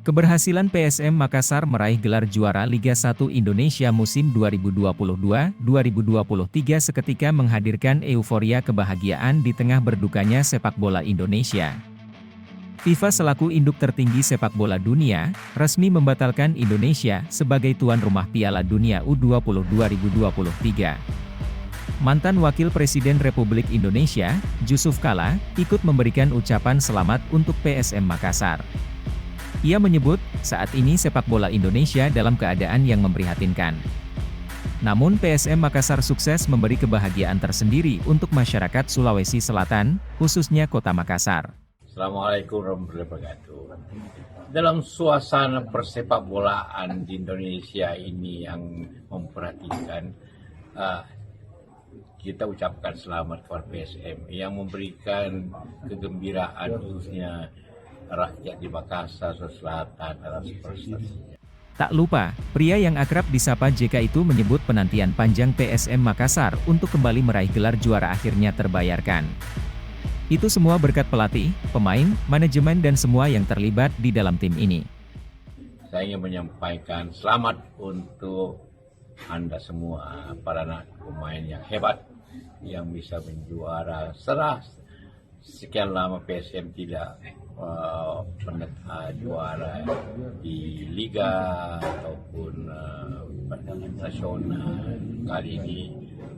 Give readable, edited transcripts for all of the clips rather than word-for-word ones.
Keberhasilan PSM Makassar meraih gelar juara Liga 1 Indonesia musim 2022-2023 seketika menghadirkan euforia kebahagiaan di tengah berdukanya sepak bola Indonesia. FIFA selaku induk tertinggi sepak bola dunia, resmi membatalkan Indonesia sebagai tuan rumah Piala Dunia U20 2023. Mantan Wakil Presiden Republik Indonesia, Jusuf Kalla, ikut memberikan ucapan selamat untuk PSM Makassar. Ia menyebut, saat ini sepak bola Indonesia dalam keadaan yang memprihatinkan. Namun PSM Makassar sukses memberi kebahagiaan tersendiri untuk masyarakat Sulawesi Selatan, khususnya Kota Makassar. Assalamualaikum warahmatullahi wabarakatuh. Dalam suasana persepak bolaan di Indonesia ini yang memperhatikan, kita ucapkan selamat kepada PSM yang memberikan kegembiraan khususnya rakyat di Makassar Selatan atas prestasinya. Tak lupa, pria yang akrab disapa JK itu menyebut penantian panjang PSM Makassar untuk kembali meraih gelar juara akhirnya terbayarkan. Itu semua berkat pelatih, pemain, manajemen dan semua yang terlibat di dalam tim ini. Saya ingin menyampaikan selamat untuk Anda semua, para anak pemain yang hebat, yang bisa menjuara. Setelah sekian lama PSM tidak juara di Liga ataupun nasional. Kali ini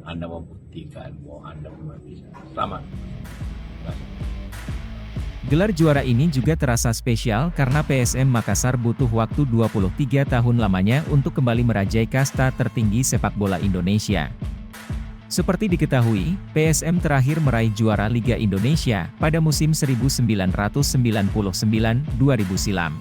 Anda membuktikan bahwa Anda bisa. Selamat. Gelar juara ini juga terasa spesial karena PSM Makassar butuh waktu 23 tahun lamanya untuk kembali merajai kasta tertinggi sepak bola Indonesia. Seperti diketahui, PSM terakhir meraih juara Liga Indonesia pada musim 1999-2000 silam.